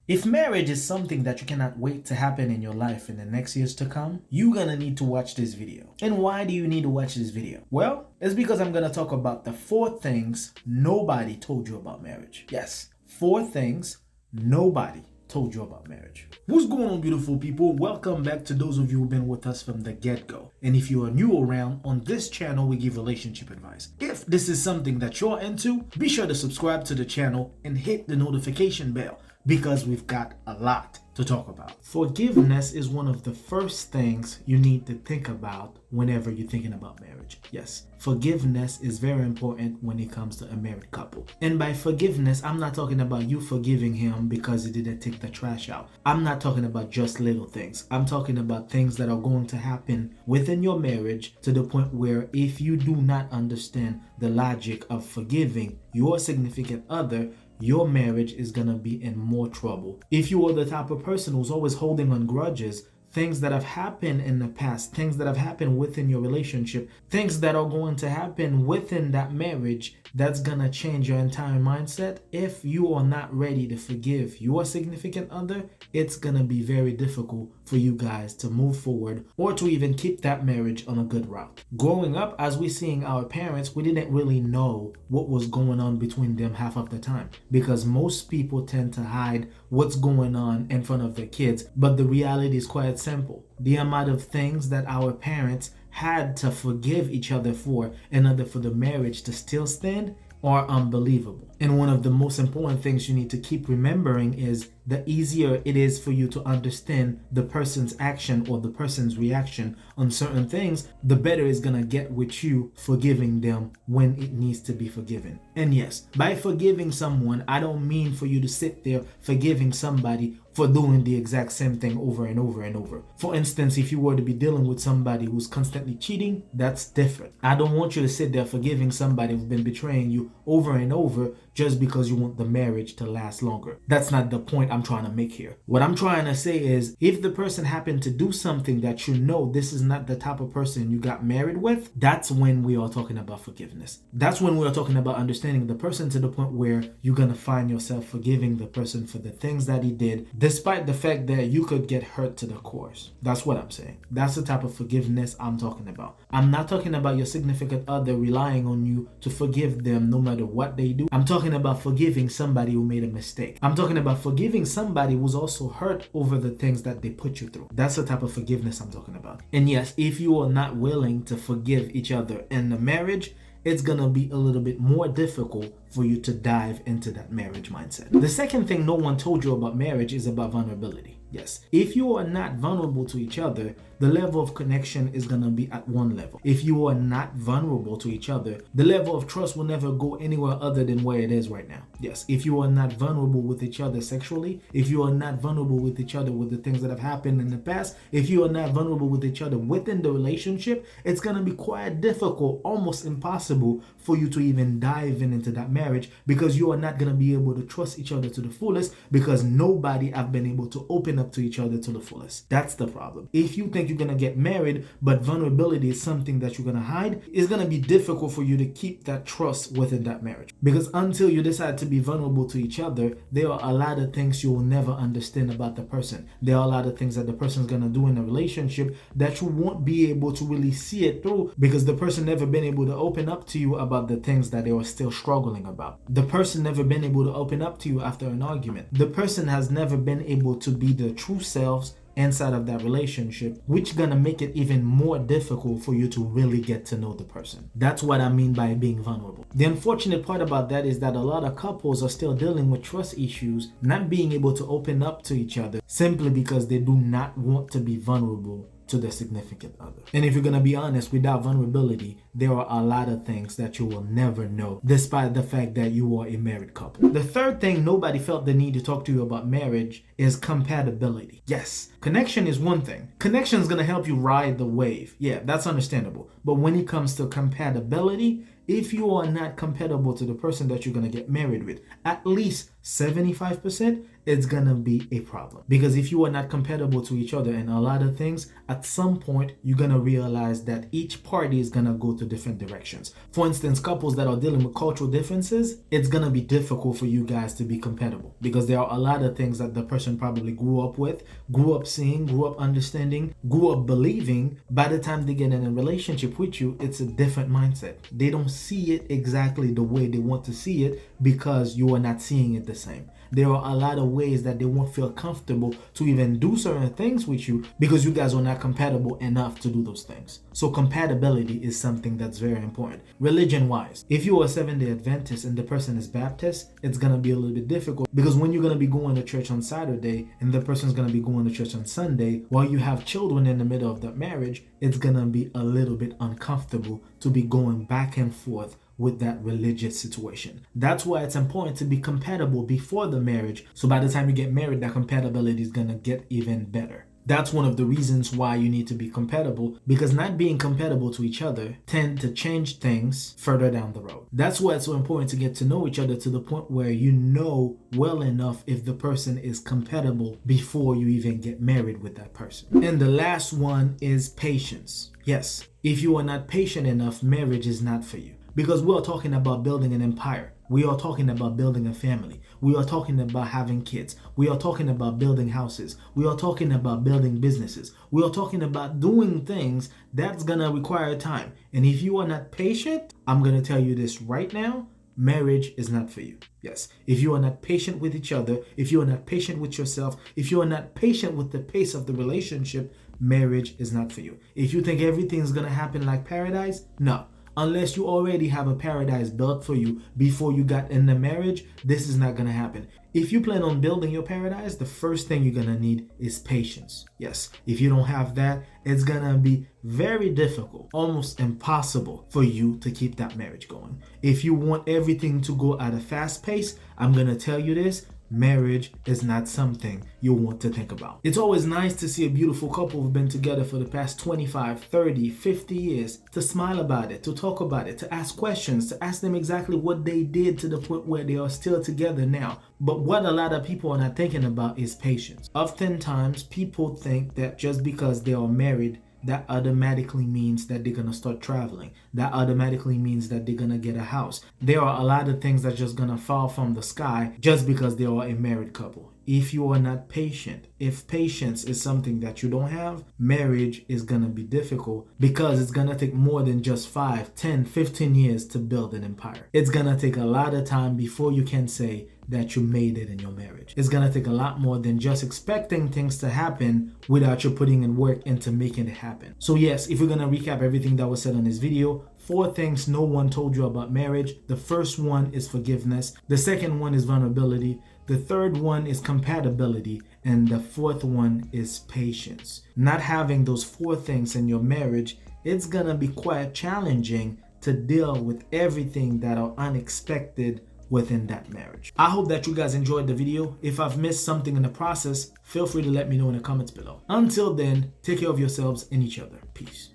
If marriage is something that you cannot wait to happen in your life in the next years to come, you're gonna need to watch this video. And why do you need to watch this video? Well, it's because I'm gonna talk about the 4 things nobody told you about marriage. Yes, 4 things nobody told you about marriage. What's going on, beautiful people? Welcome back to those of you who've been with us from the get-go. And if you are new around, on this channel we give relationship advice. If this is something that you're into, be sure to subscribe to the channel and hit the notification bell, because we've got a lot to talk about. Forgiveness is one of the first things you need to think about whenever you're thinking about marriage. Yes, forgiveness is very important when it comes to a married couple. And by forgiveness, I'm not talking about you forgiving him because he didn't take the trash out. I'm not talking about just little things. I'm talking about things that are going to happen within your marriage to the point where if you do not understand the logic of forgiving your significant other, your marriage is gonna be in more trouble. If you are the type of person who's always holding on grudges, things that have happened in the past, things that have happened within your relationship, things that are going to happen within that marriage, that's gonna change your entire mindset. If you are not ready to forgive your significant other, it's gonna be very difficult for you guys to move forward or to even keep that marriage on a good route. Growing up, as we're seeing our parents, we didn't really know what was going on between them half of the time, because most people tend to hide what's going on in front of their kids. But the reality is quite simple. The amount of things that our parents had to forgive each other for in order for the marriage to still stand are unbelievable. And one of the most important things you need to keep remembering is the easier it is for you to understand the person's action or the person's reaction on certain things, the better it's gonna get with you forgiving them when it needs to be forgiven. And yes, by forgiving someone, I don't mean for you to sit there forgiving somebody for doing the exact same thing over and over and over. For instance, if you were to be dealing with somebody who's constantly cheating, that's different. I don't want you to sit there forgiving somebody who's been betraying you over and over just because you want the marriage to last longer. That's not the point I'm trying to make here. What I'm trying to say is, if the person happened to do something that you know this is not the type of person you got married with, that's when we are talking about forgiveness. That's when we are talking about understanding the person to the point where you're gonna find yourself forgiving the person for the things that he did, despite the fact that you could get hurt to the core. That's what I'm saying. That's the type of forgiveness I'm talking about. I'm not talking about your significant other relying on you to forgive them no matter what they do. I'm talking about forgiving somebody who made a mistake. I'm talking about forgiving somebody who's also hurt over the things that they put you through. That's the type of forgiveness I'm talking about. And yes, if you are not willing to forgive each other in the marriage, it's gonna be a little bit more difficult for you to dive into that marriage mindset. The second thing no one told you about marriage is about vulnerability. Yes, if you are not vulnerable to each other, the level of connection is gonna be at one level. If you are not vulnerable to each other, the level of trust will never go anywhere other than where it is right now. Yes, if you are not vulnerable with each other sexually, if you are not vulnerable with each other with the things that have happened in the past, if you are not vulnerable with each other within the relationship, it's gonna be quite difficult, almost impossible for you to even dive into that marriage, because you are not gonna be able to trust each other to the fullest, because nobody have been able to open up to each other to the fullest. That's the problem. If you think you're gonna get married but vulnerability is something that you're gonna hide, it's gonna be difficult for you to keep that trust within that marriage, because until you decide to be vulnerable to each other, there are a lot of things you will never understand about the person. There are a lot of things that the person's gonna do in a relationship that you won't be able to really see it through, because the person never been able to open up to you about the things that they are still struggling about. The person never been able to open up to you after an argument. The person has never been able to be the true selves inside of that relationship, which gonna make it even more difficult for you to really get to know the person. That's what I mean by being vulnerable. The unfortunate part about that is that a lot of couples are still dealing with trust issues, not being able to open up to each other simply because they do not want to be vulnerable to their significant other. And if you're gonna be honest, without vulnerability, there are a lot of things that you will never know, despite the fact that you are a married couple. The third thing nobody felt the need to talk to you about marriage is compatibility. Yes, connection is one thing. Connection is gonna help you ride the wave. Yeah, that's understandable. But when it comes to compatibility, if you are not compatible to the person that you're gonna get married with, at least 75%, it's gonna be a problem. Because if you are not compatible to each other in a lot of things, at some point you're gonna realize that each party is gonna go to different directions. For instance, couples that are dealing with cultural differences, it's gonna be difficult for you guys to be compatible because there are a lot of things that the person probably grew up with, grew up seeing, grew up understanding, grew up believing. By the time they get in a relationship with you, it's a different mindset. They don't see it exactly the way they want to see it because you are not seeing it the same. There are a lot of ways that they won't feel comfortable to even do certain things with you because you guys are not compatible enough to do those things. So compatibility is something that's very important. Religion-wise, if you are a Seventh-day Adventist and the person is Baptist, it's going to be a little bit difficult because when you're going to be going to church on Saturday and the person's going to be going to church on Sunday, while you have children in the middle of that marriage, it's going to be a little bit uncomfortable to be going back and forth with that religious situation. That's why it's important to be compatible before the marriage, so by the time you get married, that compatibility is gonna get even better. That's one of the reasons why you need to be compatible, because not being compatible to each other tend to change things further down the road. That's why it's so important to get to know each other to the point where you know well enough if the person is compatible before you even get married with that person. And the last one is patience. Yes, if you are not patient enough, marriage is not for you. Because we are talking about building an empire. We are talking about building a family. We are talking about having kids. We are talking about building houses. We are talking about building businesses. We are talking about doing things that's gonna require time. And if you are not patient, I'm gonna tell you this right now, marriage is not for you. Yes, if you are not patient with each other, if you are not patient with yourself, if you are not patient with the pace of the relationship, marriage is not for you. If you think everything's gonna happen like paradise, no. Unless you already have a paradise built for you before you got in the marriage, this is not going to happen. If you plan on building your paradise, the first thing you're going to need is patience. Yes, if you don't have that, it's going to be very difficult, almost impossible for you to keep that marriage going. If you want everything to go at a fast pace, I'm going to tell you this, marriage is not something you want to think about. It's always nice to see a beautiful couple who've been together for the past 25, 30, 50 years, to smile about it, to talk about it, to ask questions, to ask them exactly what they did to the point where they are still together now. But what a lot of people are not thinking about is patience. Oftentimes, people think that just because they are married, that automatically means that they're gonna start traveling. That automatically means that they're gonna get a house. There are a lot of things that's just gonna fall from the sky just because they are a married couple. If you are not patient, if patience is something that you don't have, marriage is gonna be difficult because it's gonna take more than just 5, 10, 15 years to build an empire. It's gonna take a lot of time before you can say that you made it in your marriage. It's gonna take a lot more than just expecting things to happen without you putting in work into making it happen. So yes, if we're gonna recap everything that was said on this video, 4 things no one told you about marriage. The first one is forgiveness. The second one is vulnerability. The third one is compatibility. And the fourth one is patience. Not having those 4 things in your marriage, it's gonna be quite challenging to deal with everything that are unexpected within that marriage. I hope that you guys enjoyed the video. If I've missed something in the process, feel free to let me know in the comments below. Until then, take care of yourselves and each other. Peace.